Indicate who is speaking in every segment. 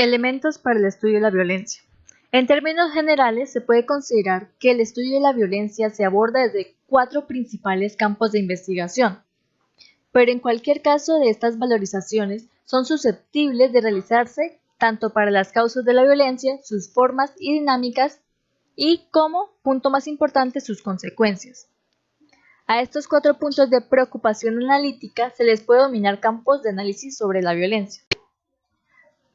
Speaker 1: Elementos para el estudio de la violencia. En términos generales, se puede considerar que el estudio de la violencia se aborda desde 4 principales campos de investigación, pero en cualquier caso de estas valorizaciones son susceptibles de realizarse tanto para las causas de la violencia, sus formas y dinámicas, y como, punto más importante, sus consecuencias. A estos 4 puntos de preocupación analítica se les puede denominar campos de análisis sobre la violencia.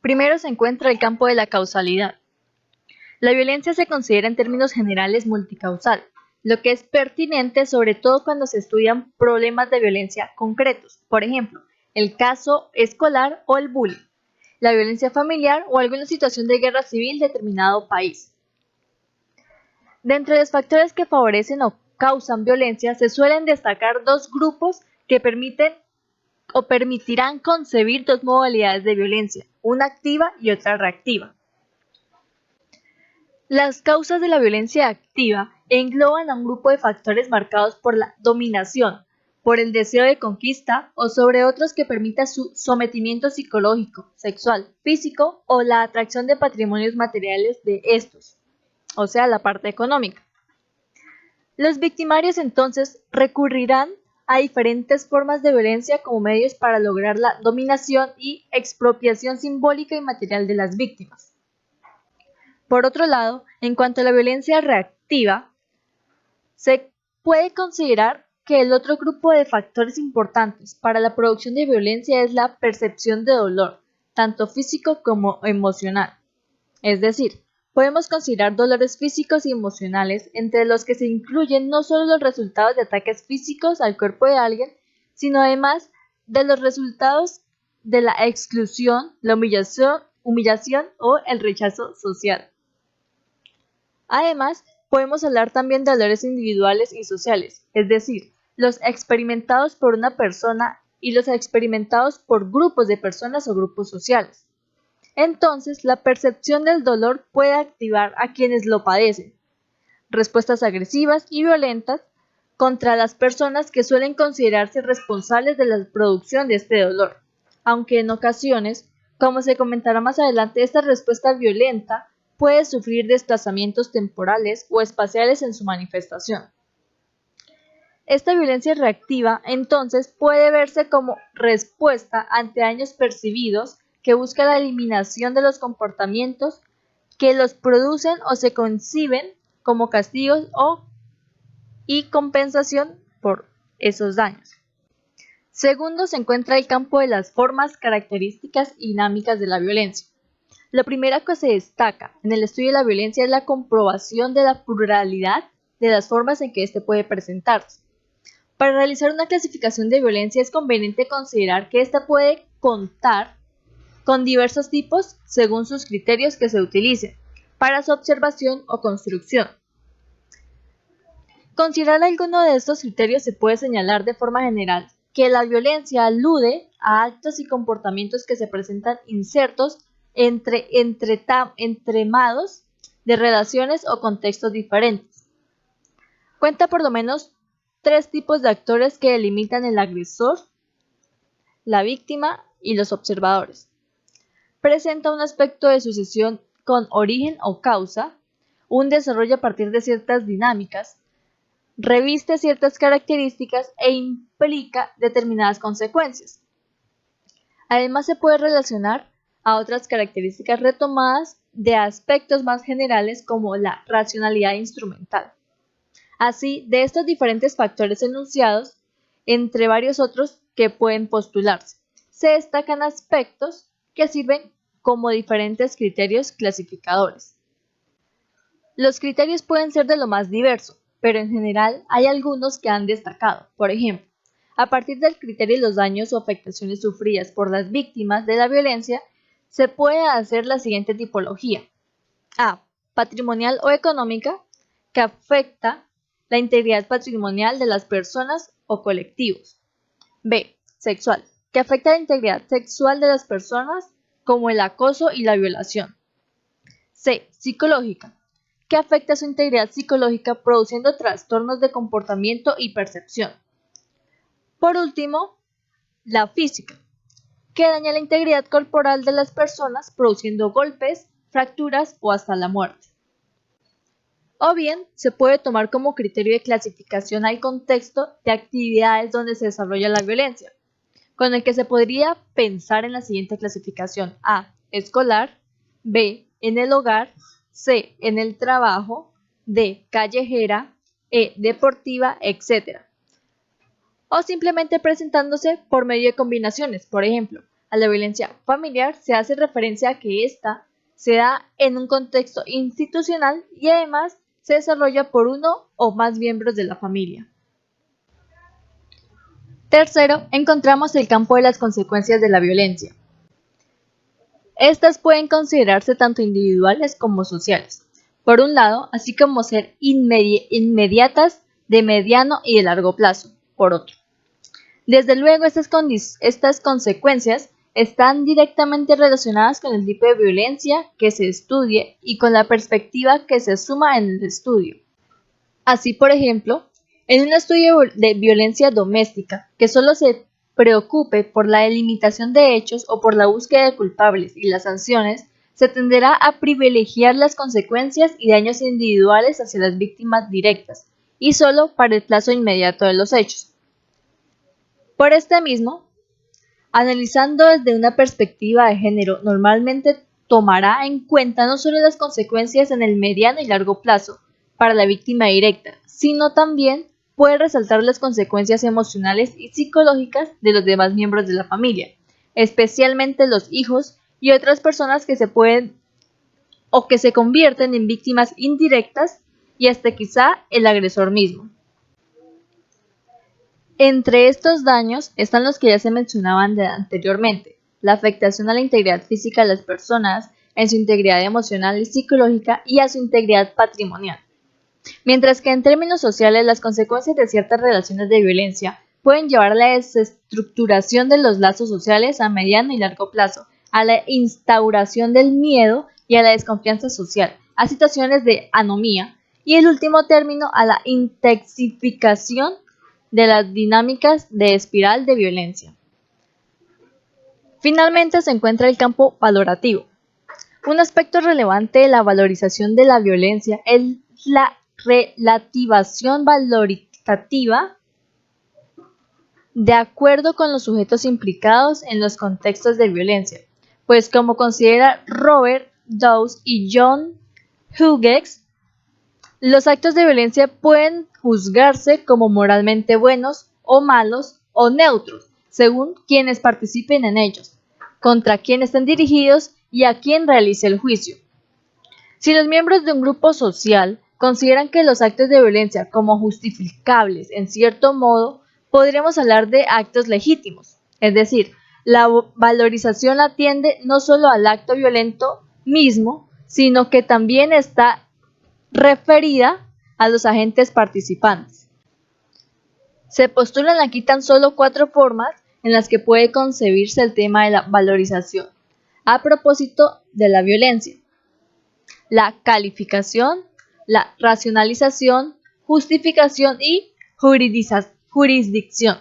Speaker 1: Primero se encuentra el campo de la causalidad. La violencia se considera en términos generales multicausal, lo que es pertinente sobre todo cuando se estudian problemas de violencia concretos, por ejemplo, el caso escolar o el bullying, la violencia familiar o alguna situación de guerra civil de determinado país. De entre los factores que favorecen o causan violencia se suelen destacar 2 grupos que permiten o permitirán concebir 2 modalidades de violencia, una activa y otra reactiva. Las causas de la violencia activa engloban a un grupo de factores marcados por la dominación, por el deseo de conquista o sobre otros que permita su sometimiento psicológico, sexual, físico o la atracción de patrimonios materiales de estos, o sea, la parte económica. Los victimarios entonces recurrirán a diferentes formas de violencia como medios para lograr la dominación y expropiación simbólica y material de las víctimas. Por otro lado, en cuanto a la violencia reactiva, se puede considerar que el otro grupo de factores importantes para la producción de violencia es la percepción de dolor, tanto físico como emocional. Es decir, podemos considerar dolores físicos y emocionales entre los que se incluyen no solo los resultados de ataques físicos al cuerpo de alguien, sino además de los resultados de la exclusión, la humillación o el rechazo social. Además, podemos hablar también de dolores individuales y sociales, es decir, los experimentados por una persona y los experimentados por grupos de personas o grupos sociales. Entonces, la percepción del dolor puede activar a quienes lo padecen, respuestas agresivas y violentas contra las personas que suelen considerarse responsables de la producción de este dolor, aunque en ocasiones, como se comentará más adelante, esta respuesta violenta puede sufrir desplazamientos temporales o espaciales en su manifestación. Esta violencia reactiva, entonces, puede verse como respuesta ante daños percibidos que busca la eliminación de los comportamientos que los producen o se conciben como castigos y compensación por esos daños. Segundo, se encuentra el campo de las formas, características y dinámicas de la violencia. La primera que se destaca en el estudio de la violencia es la comprobación de la pluralidad de las formas en que éste puede presentarse. Para realizar una clasificación de violencia es conveniente considerar que ésta puede contar con diversos tipos según sus criterios que se utilicen para su observación o construcción. Considerar alguno de estos criterios se puede señalar de forma general que la violencia alude a actos y comportamientos que se presentan insertos entre entremados de relaciones o contextos diferentes. Cuenta por lo menos 3 tipos de actores que delimitan el agresor, la víctima y los observadores. Presenta un aspecto de sucesión con origen o causa, un desarrollo a partir de ciertas dinámicas, reviste ciertas características e implica determinadas consecuencias. Además, se puede relacionar a otras características retomadas de aspectos más generales como la racionalidad instrumental. Así, de estos diferentes factores enunciados, entre varios otros que pueden postularse, se destacan aspectos que sirven como diferentes criterios clasificadores. Los criterios pueden ser de lo más diverso, pero en general hay algunos que han destacado. Por ejemplo, a partir del criterio de los daños o afectaciones sufridas por las víctimas de la violencia, se puede hacer la siguiente tipología. A. Patrimonial o económica, que afecta la integridad patrimonial de las personas o colectivos. B. Sexual, que afecta la integridad sexual de las personas como el acoso y la violación. C. Psicológica, que afecta su integridad psicológica produciendo trastornos de comportamiento y percepción. Por último, la física, que daña la integridad corporal de las personas, produciendo golpes, fracturas o hasta la muerte. O bien, se puede tomar como criterio de clasificación al contexto de actividades donde se desarrolla la violencia, con el que se podría pensar en la siguiente clasificación: A, escolar; B, en el hogar; C, en el trabajo; D, callejera; E, deportiva, etc. O simplemente presentándose por medio de combinaciones. Por ejemplo, a la violencia familiar se hace referencia a que ésta se da en un contexto institucional y además se desarrolla por uno o más miembros de la familia. Tercero, encontramos el campo de las consecuencias de la violencia. Estas pueden considerarse tanto individuales como sociales. Por un lado, así como ser inmediatas, de mediano y de largo plazo, por otro. Desde luego, estas consecuencias están directamente relacionadas con el tipo de violencia que se estudie y con la perspectiva que se asuma en el estudio. Así, por ejemplo, en un estudio de violencia doméstica que solo se preocupe por la delimitación de hechos o por la búsqueda de culpables y las sanciones, se tenderá a privilegiar las consecuencias y daños individuales hacia las víctimas directas, y solo para el plazo inmediato de los hechos. Por este mismo, analizando desde una perspectiva de género, normalmente tomará en cuenta no solo las consecuencias en el mediano y largo plazo para la víctima directa, sino también puede resaltar las consecuencias emocionales y psicológicas de los demás miembros de la familia, especialmente los hijos y otras personas que se pueden o que se convierten en víctimas indirectas, y hasta quizá el agresor mismo. Entre estos daños están los que ya se mencionaban anteriormente: la afectación a la integridad física de las personas, en su integridad emocional y psicológica y a su integridad patrimonial. Mientras que en términos sociales, las consecuencias de ciertas relaciones de violencia pueden llevar a la desestructuración de los lazos sociales a mediano y largo plazo, a la instauración del miedo y a la desconfianza social, a situaciones de anomía y, en último término, a la intensificación de las dinámicas de espiral de violencia. Finalmente se encuentra el campo valorativo. Un aspecto relevante de la valorización de la violencia es la relativación valoritativa de acuerdo con los sujetos implicados en los contextos de violencia, pues como considera Robert Dawes y John Hughes, los actos de violencia pueden juzgarse como moralmente buenos o malos o neutros, según quienes participen en ellos, contra quién estén dirigidos y a quién realice el juicio. Si los miembros de un grupo social consideran que los actos de violencia como justificables en cierto modo, podremos hablar de actos legítimos, es decir, la valorización atiende no solo al acto violento mismo, sino que también está referida a los agentes participantes. Se postulan aquí tan solo 4 formas en las que puede concebirse el tema de la valorización a propósito de la violencia: la calificación, la racionalización, justificación y jurisdicción.